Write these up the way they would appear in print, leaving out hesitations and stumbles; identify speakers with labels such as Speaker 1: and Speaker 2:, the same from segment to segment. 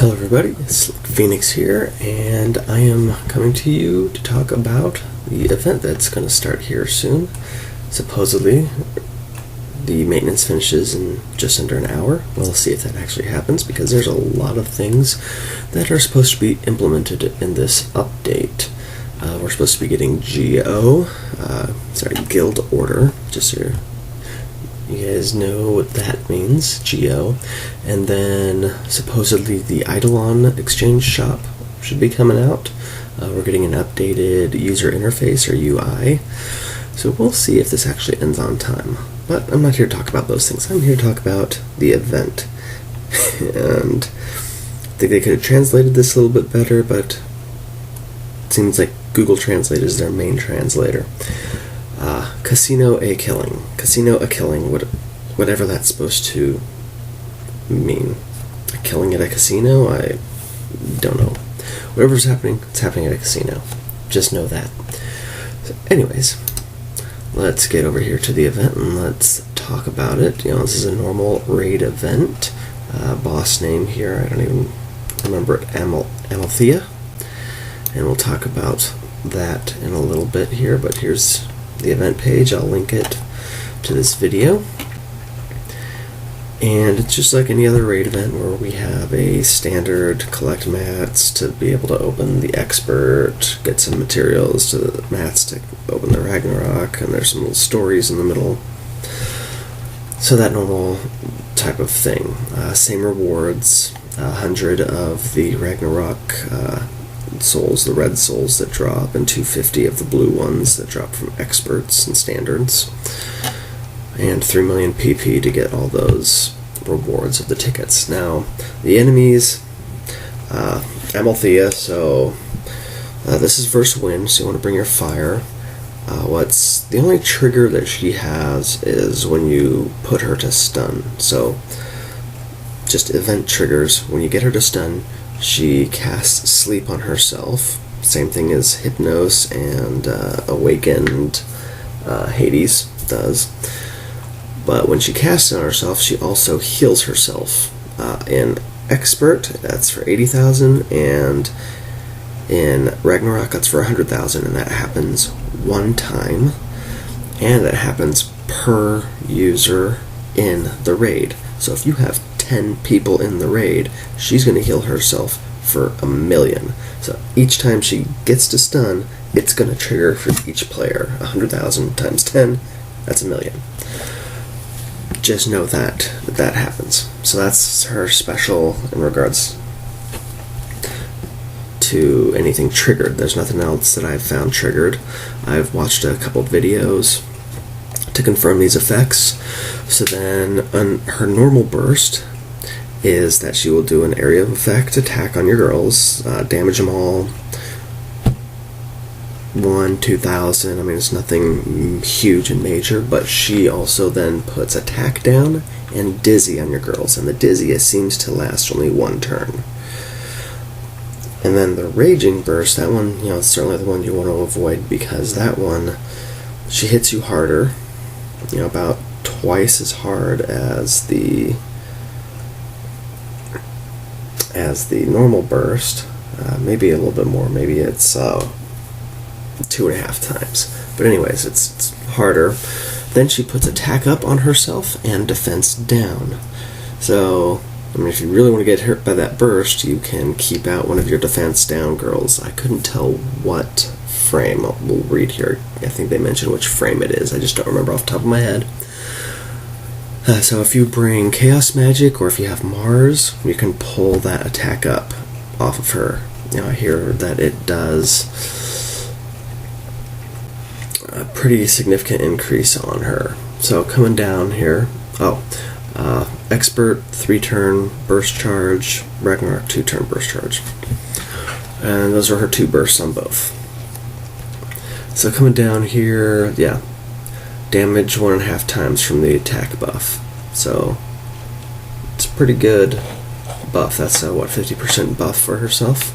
Speaker 1: Hello everybody, it's Phoenix here, and I am coming to you to talk about the event that's going to start here soon. Supposedly, the maintenance finishes in just under an hour. We'll see if that actually happens, because there's a lot of things that are supposed to be implemented in this update. We're supposed to be getting Guild Order, just so you guys know what that means, GO. And then supposedly the Eidolon exchange shop should be coming out. We're getting an updated user interface, or UI. So we'll see if this actually ends on time. But I'm not here to talk about those things. I'm here to talk about the event. And I think they could have translated this a little bit better, but it seems like Google Translate is their main translator. Casino a killing. Casino a killing, whatever that's supposed to mean. A killing at a casino? I don't know. Whatever's happening, it's happening at a casino. Just know that. So anyways, let's get over here to the event and let's talk about it. This is a normal raid event. Boss name here, I don't even remember it, Amalthea. And we'll talk about that in a little bit here, but here's the event page. I'll link it to this video. And it's just like any other raid event where we have a standard collect mats to be able to open the expert, get some materials to the mats to open the Ragnarok, and there's some little stories in the middle. So that normal type of thing. Same rewards, 100 of the Ragnarok souls, the red souls that drop, and 250 of the blue ones that drop from experts and standards, and 3 million PP to get all those rewards of the tickets. Now, the enemies, Amalthea, so this is verse win, so you want to bring your fire. What's the only trigger that she has is when you put her to stun. So, just event triggers. When you get her to stun, she casts Sleep on herself. Same thing as Hypnos and Awakened Hades does. But when she casts it on herself, she also heals herself. In Expert, that's for 80,000, and in Ragnarok, that's for 100,000, and that happens one time, and that happens per user in the raid. So if you have 10 people in the raid, she's going to heal herself for 1 million. So each time she gets to stun, it's going to trigger for each player. 100,000 times 10, that's 1 million. Just know that happens. So that's her special in regards to anything triggered. There's nothing else that I've found triggered. I've watched a couple videos to confirm these effects. So then on her normal burst is that she will do an area of effect attack on your girls, damage them all, 2,000. I mean, it's nothing huge and major, but she also then puts attack down and dizzy on your girls, and the dizzy seems to last only one turn. And then the raging burst, that one, it's certainly the one you want to avoid, because that one, she hits you harder, about twice as hard as the normal burst, maybe a little bit more, maybe it's 2.5 times, but anyways, it's harder. Then she puts attack up on herself and defense down. So, I mean, if you really want to get hurt by that burst, you can keep out one of your defense down girls. I couldn't tell what frame. We'll read here. I think they mentioned which frame it is. I just don't remember off the top of my head. So if you bring Chaos Magic, or if you have Mars, you can pull that attack up off of her. I hear that it does a pretty significant increase on her. So coming down here, Expert 3-turn burst charge, Ragnarok 2-turn burst charge. And those are her 2 bursts on both. So coming down here, damage 1.5 times from the attack buff. So it's a pretty good buff. That's 50% buff for herself.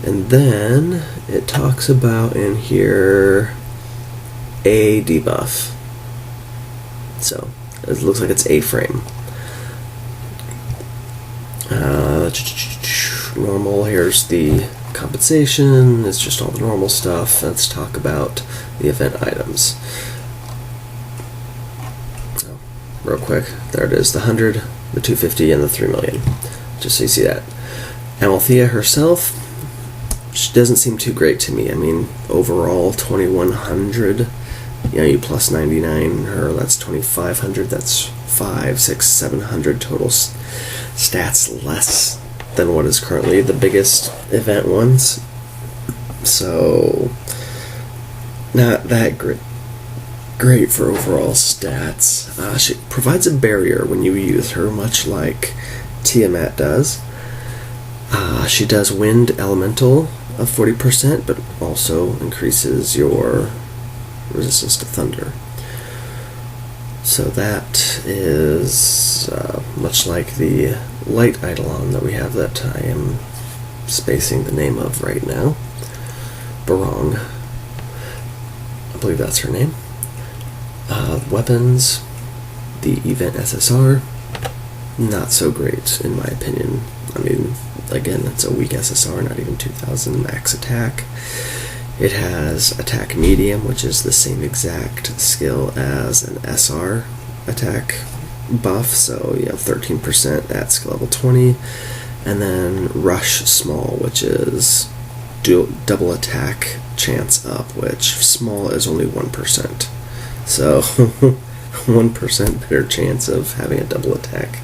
Speaker 1: And then it talks about in here a debuff. So it looks like it's A frame. normal. Here's the compensation. It's just all the normal stuff. Let's talk about the event items. So, real quick, there it is, the 100, the 250, and the 3 million. Just so you see that. Amalthea herself, she doesn't seem too great to me. I mean, overall, 2,100. You plus 99 her, that's 2,500. That's 5, 6, 700 total stats less than what is currently the biggest event ones. So, not that great for overall stats. She provides a barrier when you use her, much like Tiamat does. She does wind elemental of 40%, but also increases your resistance to thunder. So that is much like the light eidolon that we have that I am spacing the name of right now. Barong. I believe that's her name. Weapons. The event SSR. Not so great in my opinion. I mean, again, it's a weak SSR, not even 2,000 max attack. It has attack medium, which is the same exact skill as an SR attack buff, so you have 13% at skill level 20, and then rush small, which is double attack chance up, which small is only 1%. So 1% better chance of having a double attack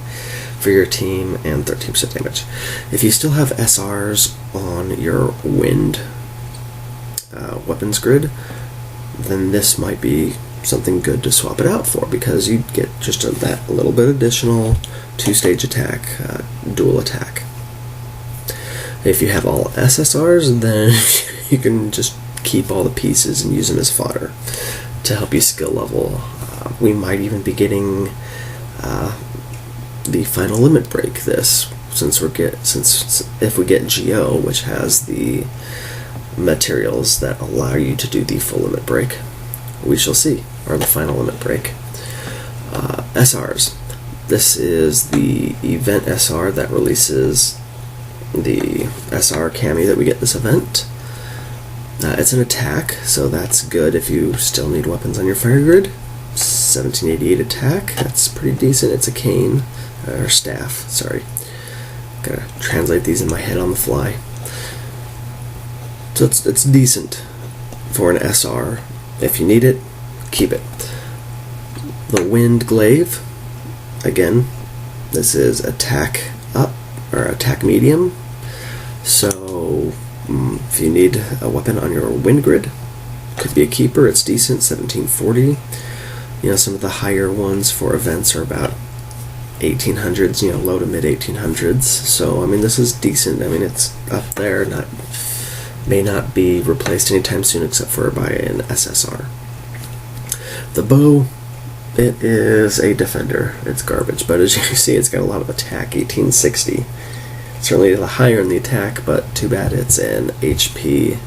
Speaker 1: for your team and 13% damage. If you still have SRs on your wind weapons grid, then this might be something good to swap it out for, because you get just that little bit additional 2-stage attack, dual attack. If you have all SSRs, then you can just keep all the pieces and use them as fodder to help you skill level. We might even be getting the final limit break this, since if we get GO, which has the materials that allow you to do the full limit break, we shall see, or the final limit break. SRs. This is the event SR that releases the SR cami that we get this event. It's an attack, so that's good if you still need weapons on your fire grid. 1788 attack, that's pretty decent. It's a cane, or staff, sorry. Gotta translate these in my head on the fly. So it's decent for an SR. If you need it, keep it. The Wind Glaive, again, this is attack up, or attack medium. So if you need a weapon on your wind grid, could be a keeper. It's decent, 1740. Some of the higher ones for events are about 1800s, low to mid 1800s. So, this is decent. It's up there. May not be replaced anytime soon except for by an SSR. The bow, it is a defender. It's garbage, but as you can see, it's got a lot of attack, 1860. Certainly the higher in the attack, but too bad it's an HP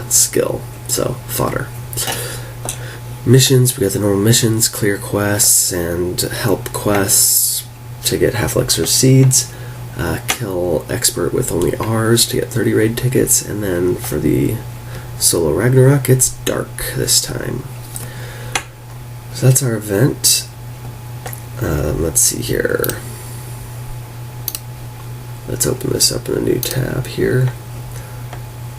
Speaker 1: skill, so fodder. Missions, we got the normal missions, clear quests, and help quests to get Half-Elixir Seeds. Kill expert with only R's to get 30 raid tickets, and then for the solo Ragnarok, it's dark this time. So that's our event. Let's see here. Let's open this up in a new tab here.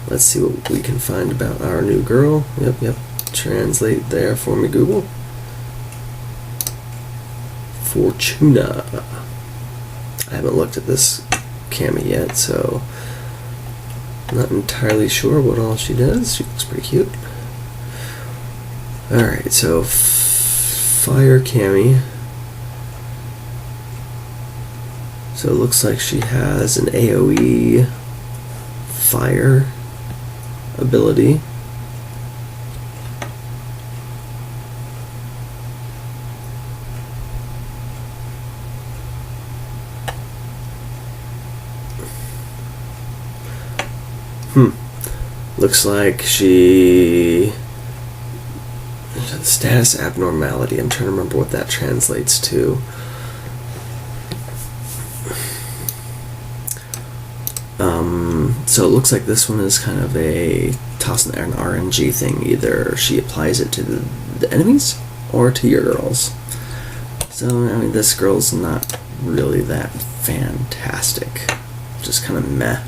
Speaker 1: Let's see what we can find about our new girl. Yep. Translate there for me, Google. Fortuna. I haven't looked at this cami yet, so I'm not entirely sure what all she does. She looks pretty cute. Alright, so fire cami. So it looks like she has an AoE fire ability. Looks like she... Status abnormality. I'm trying to remember what that translates to. So it looks like this one is kind of a an RNG thing. Either she applies it to the enemies or to your girls. So, I mean, this girl's not really that fantastic. Just kind of meh.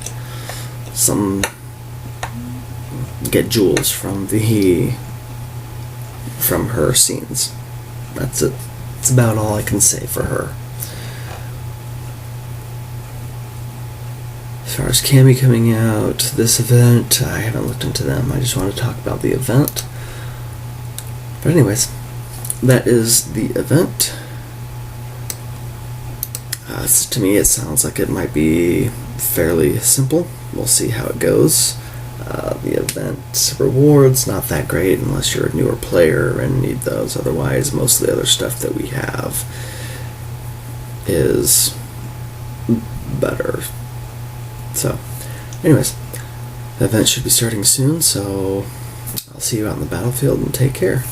Speaker 1: Some get jewels from her scenes. That's it. That's about all I can say for her. As far as Cammy coming out, this event, I haven't looked into them. I just want to talk about the event. But anyways, that is the event. To me, it sounds like it might be fairly simple. We'll see how it goes. The event rewards, not that great unless you're a newer player and need those. Otherwise, most of the other stuff that we have is better. So, anyways, the event should be starting soon, so I'll see you out in the battlefield, and take care.